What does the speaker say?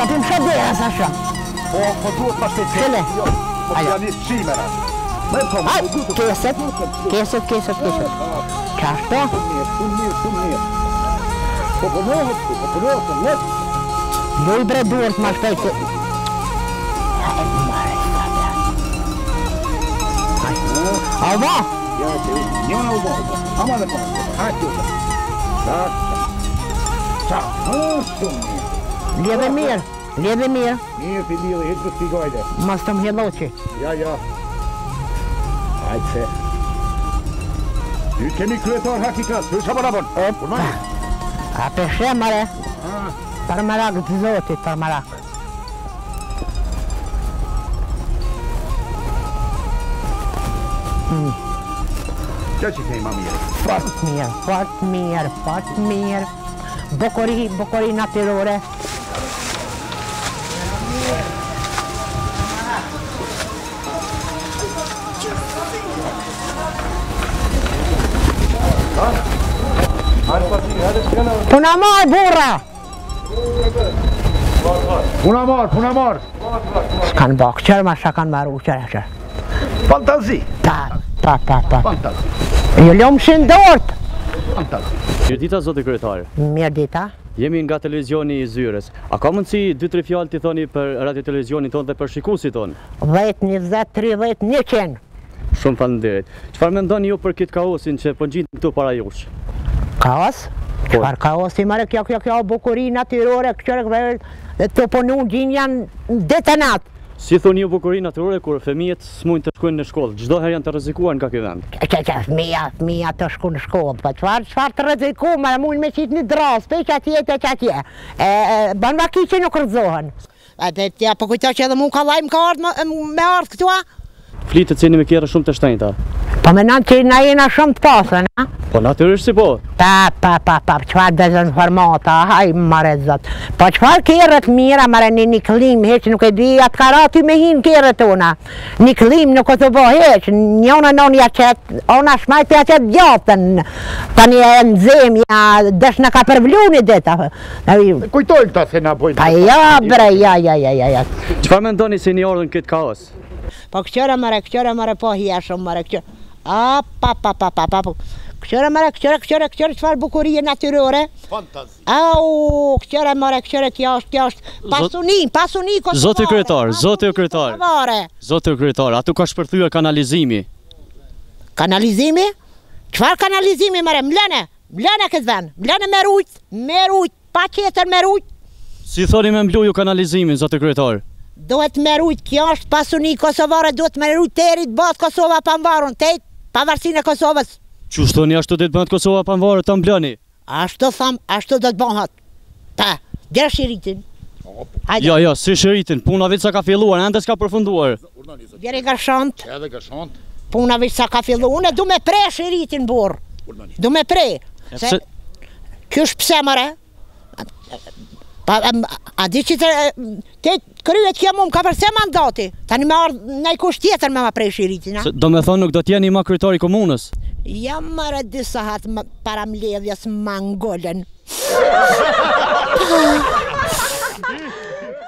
Ka të më shumë dhe e sa shumë. Po duhet ma shpejt. Qële? Po të janë ishtë shimera. Keset. Qashto? Shumë mirë. Po përnohët, let. Do i bre duhet ma shpejt. Alba? Ja, njëna u bërë. Ama dhe përnë. Hajtë të. Qa? Shumë mirë. Ledhe mirë. Mirë për lidhe, hitë për spigojde. Mas të më heloqi. Ja. Hajtë se. Ty kemi kryetar hakikat, për shabon abon. A peshe mare. Për marak të zotit, për marak. Qa që kej ma mirë? Fort mirë. Bokori natyrore. Puna marë, burra! Puna marë! S'kanë bak qërë, ma sh'a kanë maru qërë. Fantazi! Ta. Fantazi! Jo lëmë shindort! Fantazi! Mirdita, zotë kryetar. Mirdita. Jemi nga televizioni i Zyres. A ka mundësi 2-3 fjalë t'i thoni për radio televizionin tonë dhe për shikuesit tonë? 10, 20, 30, 100. Shumë faleminderit. Çfarë mendoni ju për këtë kaosin që po ngjitet këtu para jush? Kaos? Çfarë kaosi mare kjo bukuri natyrore, këto të punu gjin janë detenat. Si thoni ju bukuri natyrore kur fëmijët s'mujnë të shkojnë në shkollë, çdo herë janë të rrezikuar nga ky vend. Fëmija të shku në shkollë, po çfarë të rreziku, ma mund me qitë një dras, pe që atje. Ban vaki që nuk rëzohen. Po kujta që edhe mu ka lajmë ka ardhë me ardhë këtua? Flitet se jeni me kjerë shumë të shtrenjta. Po menon që na jena shumë të pasën, a? Po natyrisht si po. Qëfar dezinformata, haj mare zot. Po qëfar kjerët mira, mare një klim, heq nuk e di, atë karati me hinë kjerët ona. Një klim nuk o të bo heq, njona non ja qëtë, ona shmajt ja qëtë gjatën. Tani e në zemja, dësh në ka përvlu një dita. Kujtojnë ta se na bojnë. Pa ja, bre, ja. Çfarë mendoni se një ardhën këtë kaos? Po këqëra mare po hjeshëm mare këqëra. Këqëra mare, këqëra, qëfar bukurie natyrore. Fantazi. Këqëra mare, kjo është pasuni kosovare. Zotë kryetar, atu ka shpërthyer kanalizimi. Kanalizimi? Qëfar kanalizimi mare, mlene këtë ven, mlene me rujt, pa qeter me rujt. Si thoni me mbluju kanalizimin, zotë kryetar? Duhet me rujt, kjo është pasuni kosovare, duhet me rujt terit bat Kosova panvarun, pavarësinë e Kosovës. Qështë thoni ashtu dhe të bëhet Kosova panvarë të mblani? Ashtu tham, ashtu dhe të bëhat. Gjerë shiritin. Ja, si shiritin, puna vitë sa ka filluar, ende s'ka përfunduar. Gjerë i gërshant. Edhe gërshant. Puna vitë sa ka filluar, unë du me pre shiritin burë. Du me pre. Kysh pse mëre? A di që te kryet kjo mu më ka përse mandati. Tani me ardhë nej kusht tjetër me ma prej shiritin. Do me thonë nuk do t'jeni ma kryetari komunës? Jam mërë disa hatë para mledhjes mangolën.